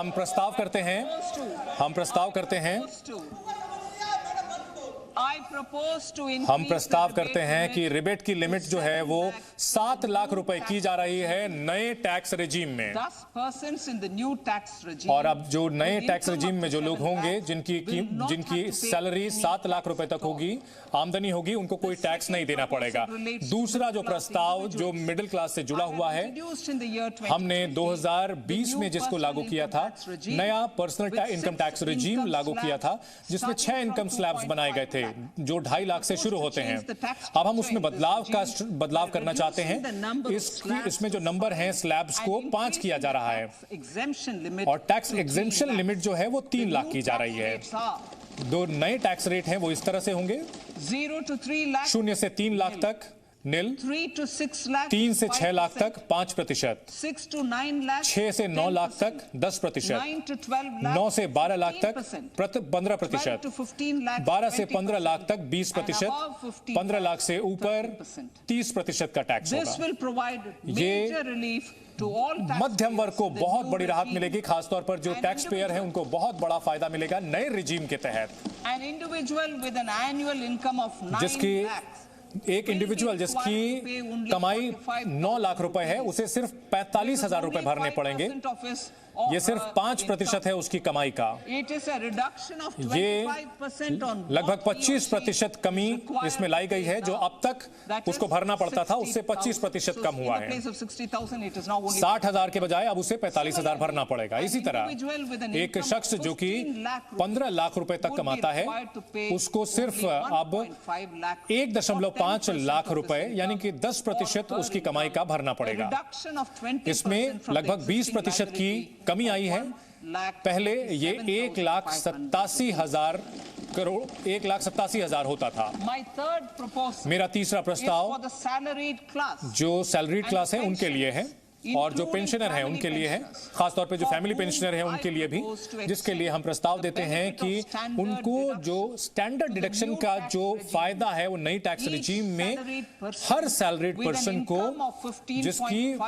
हम प्रस्ताव करते हैं कि रिबेट की लिमिट जो है वो 7 लाख रुपए की जा रही है नए टैक्स रेजिम में। और अब जो नए टैक्स रेजिम में जो लोग होंगे जिनकी सैलरी 7 लाख रुपए तक होगी, आमदनी होगी, उनको कोई टैक्स नहीं देना पड़ेगा। दूसरा जो प्रस्ताव जो मिडिल क्लास से जुड़ा हुआ है, हमने 2020 में जिसको लागू किया था, नया पर्सनल इनकम टैक्स रेजिम लागू किया था, जिसमें 6 इनकम स्लैब्स बनाए गए थे जो 2.5 लाख से शुरू होते हैं। अब हम उसमें बदलाव करना चाहते हैं। इसमें जो नंबर हैं स्लैब्स को 5 किया जा रहा है और टैक्स एग्जेम्पशन लिमिट जो है वो 3 लाख की जा रही है। दो नए टैक्स रेट हैं वो इस तरह से होंगे: 0 से 3 लाख तक निल, 3 से 6 लाख तक 5%, 6 से 9 लाख तक 10%, 9 से 12 लाख तक 15%, 12 से 15 लाख तक 20%, 15 लाख से ऊपर 30% का टैक्स होगा। ये मध्यम वर्ग को बहुत बड़ी राहत मिलेगी, खासतौर पर जो टैक्स पेयर है उनको बहुत बड़ा फायदा मिलेगा नए रिजीम के तहत। एक इंडिविजुअल जिसकी कमाई 9 लाख रुपए है, उसे सिर्फ 45,000 रुपए भरने पड़ेंगे। ये सिर्फ 5% है उसकी कमाई का। ये लगभग 25% कमी इसमें लाई गई है। जो अब तक उसको भरना पड़ता था उससे 25% कम हुआ है। 60,000 के बजाय अब उसे 45,000 भरना पड़ेगा। इसी तरह एक शख्स जो कि 15 लाख रुपए तक कमाता है, उसको सिर्फ अब 1.5 लाख रुपए यानी कि 10% उसकी कमाई का भरना पड़ेगा। इसमें लगभग 20% की कमी आई है। पहले ये 1,87,000 करोड़ 1,87,000 होता था। मेरा तीसरा प्रस्ताव जो सैलरीड क्लास है उनके लिए है और जो पेंशनर हैं उनके लिए है, खासतौर पे जो फैमिली पेंशनर हैं उनके लिए भी, जिसके लिए हम प्रस्ताव देते हैं कि उनको जो स्टैंडर्ड डिडक्शन का जो फायदा है वो नई टैक्स रिजीम में हर सैलरीड पर्सन को जिसकी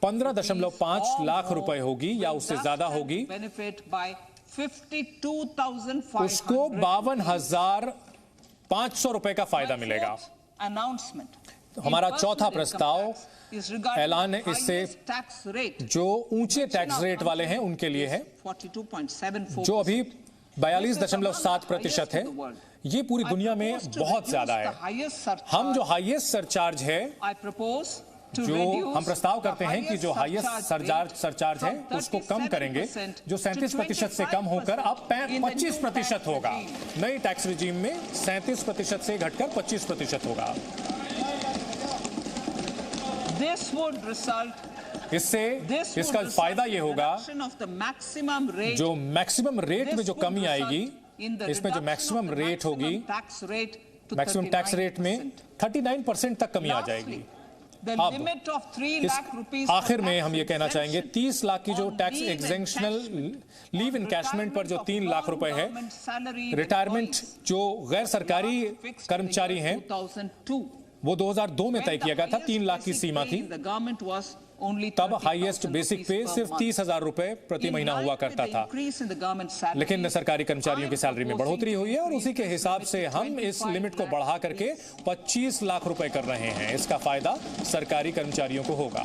15.5 लाख रुपए होगी या उससे ज्यादा होगी, उसको 52,500 रुपए का फायदा मिलेगा। हमारा चौथा प्रस्ताव ऐलान इससे जो ऊंचे टैक्स रेट वाले हैं उनके लिए है, जो अभी 42.7% है। ये पूरी दुनिया में बहुत ज्यादा है। हम जो हाईएस्ट सरचार्ज है, जो हम प्रस्ताव करते हैं कि जो हाईएस्ट सरचार्ज है उसको कम करेंगे, जो 37% से कम होकर अब 25% होगा। नई टैक्स रिजीम में 37% से घटकर 25% होगा। इससे इसका फायदा ये होगा जो मैक्सिमम रेट में जो कमी आएगी, इसमें जो मैक्सिमम रेट होगी, मैक्सिमम टैक्स रेट में 39% तक कमी आ जाएगी। अब आखिर में हम ये कहना चाहेंगे 30 लाख की जो टैक्स एग्जेंक्शनल लीव इनकैशमेंट पर जो 3 लाख रुपए है, रिटायरमेंट जो गैर सरकारी कर्मचारी हैं वो 2002 में तय किया गया था, 3 लाख की सीमा थी। तब हाईएस्ट बेसिक पे सिर्फ 30,000 रुपए प्रति महीना हुआ करता था, लेकिन सरकारी कर्मचारियों की सैलरी में बढ़ोतरी हुई है और उसी के हिसाब से हम इस लिमिट को बढ़ा करके 25 लाख रुपए कर रहे हैं। इसका फायदा सरकारी कर्मचारियों को होगा।